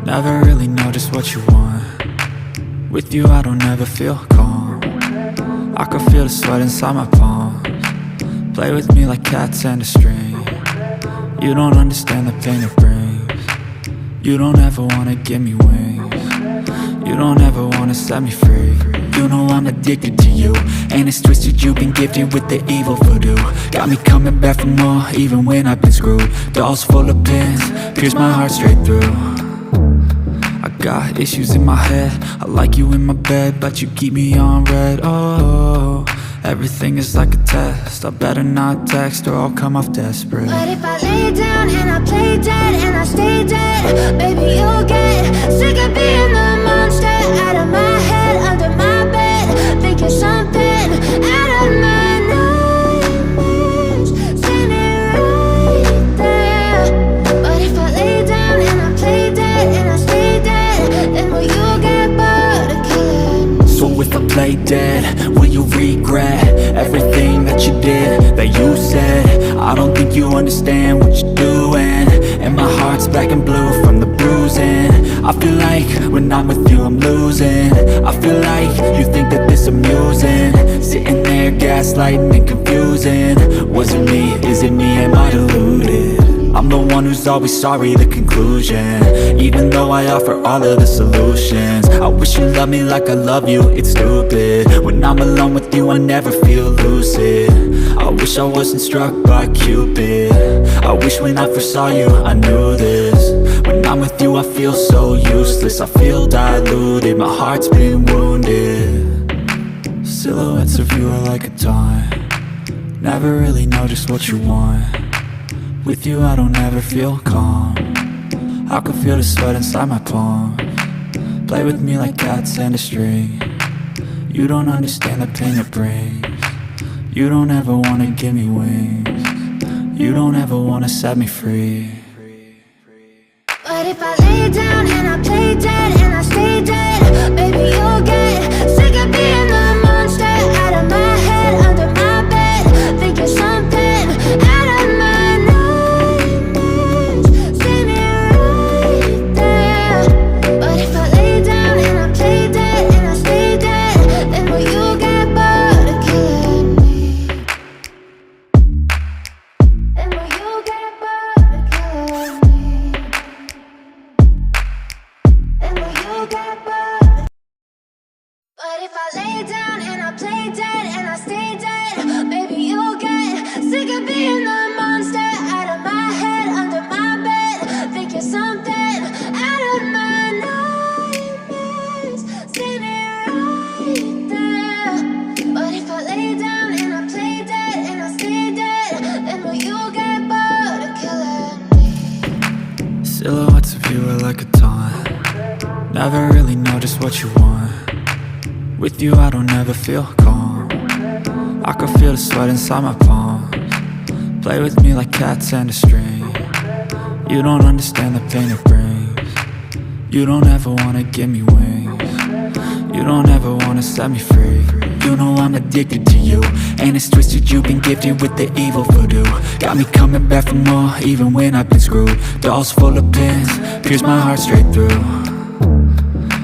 Never really know just what you want. With you I don't ever feel calm. I can feel the sweat inside my palms. Play with me like cats and a string. You don't understand the pain it brings. You don't ever wanna give me wings. You don't ever wanna set me free. You know I'm addicted to you, and it's twisted, you've been gifted with the evil voodoo. Got me coming back for more, even when I've been screwed. Dolls full of pins, pierce my heart straight through. I got issues in my head, I like you in my bed, but you keep me on red. Oh, everything is like a test, I better not text or I'll come off desperate. But if I lay down and I play dead and I stay dead, baby you'll get sick of being the monster out of my head, under my bed, thinking something out of my nightmares, standing right there. But if I lay down and I play dead and I stay dead, then will you get bored of killing me? So if I play dead, will you regret everything that you did, that you said? I don't think you understand what you're doing, and my heart's black and blue from the bruising. I feel like when I'm with you I'm losing. I feel like you think that this amusing, sitting there gaslighting and confusing. Was it me? Is it me? Am I deluded? I'm the one who's always sorry, the conclusion, even though I offer all of the solutions. I wish you loved me like I love you, it's stupid. When I'm alone with you I never feel lucid. I wish I wasn't struck by Cupid. I wish when I first saw you I knew this. When I'm with you I feel so useless, I feel diluted, my heart's been wounded. Silhouettes of you are like a taunt. Never really know just what you want. With you I don't ever feel calm. I can feel the sweat inside my palms. Play with me like cats and a string. You don't understand the pain it brings. You don't ever wanna give me wings. You don't ever wanna set me free. But if I lay down and I play dead and I stay dead, baby you'll get sick of being the monster out of my head, under my bed, thinking something out of my nightmares, standing right there. But if I lay down and I play dead and I stay dead, then will you get bored of killing me? Then will you get bored of killing me? Then will you get bored? But if I lay down and I play dead and I stay dead, baby you'll get sick of being the monster out of my head, under my bed, thinking something out of my nightmares, standing right there. But if I lay down and I play dead and I stay dead, then will you get bored of killing me? Silhouettes of you are like a taunt. Never really know just what you want. With you I don't ever feel calm. I can feel the sweat inside my palms. Play with me like cats and a string. You don't understand the pain it brings. You don't ever wanna give me wings. You don't ever wanna set me free. You know I'm addicted to you, and it's twisted, you've been gifted with the evil voodoo. Got me coming back for more, even when I've been screwed. Dolls full of pins, pierce my heart straight through.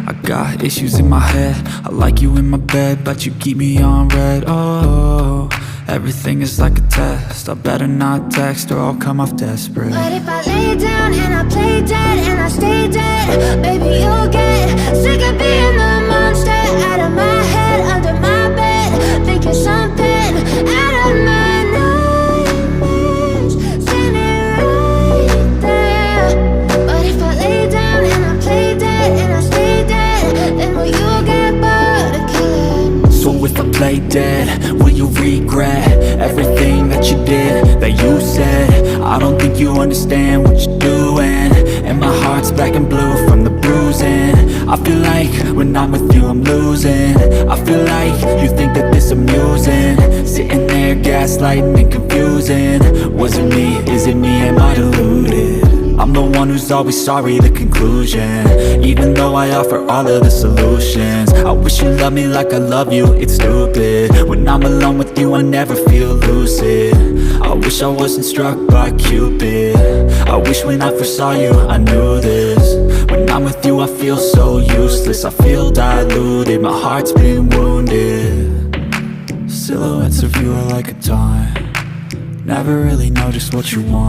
I got issues in my head, I like you in my bed, but you keep me on red. Oh, everything is like a test, I better not text or I'll come off desperate. But if I lay down and I play dead and I stay dead, baby you'll get sick of being the monster out of my head, under my bed, thinking something out of my nightmares, standing right there. But if I lay down and I play dead and I stay dead, then will you get bored of killing me? So if I play dead, will you regret everything that you did, that you said? I don't think you understand what you're doing, and my heart's black and blue from the bruising. I feel like when I'm with you I'm losing. I feel like you think that this amusing, sitting there gaslighting and confusing. Was it me? Is it me? Am I deluded? I'm the one who's always sorry, the conclusion, even though I offer all of the solutions. I wish you loved me like I love you, it's stupid. When I'm alone with you I never feel lucid. I wish I wasn't struck by Cupid. I wish when I first saw you I knew this. When I'm with you I feel so useless, I feel diluted, my heart's been wounded. Silhouettes of you are like a taunt, never really know just what you want.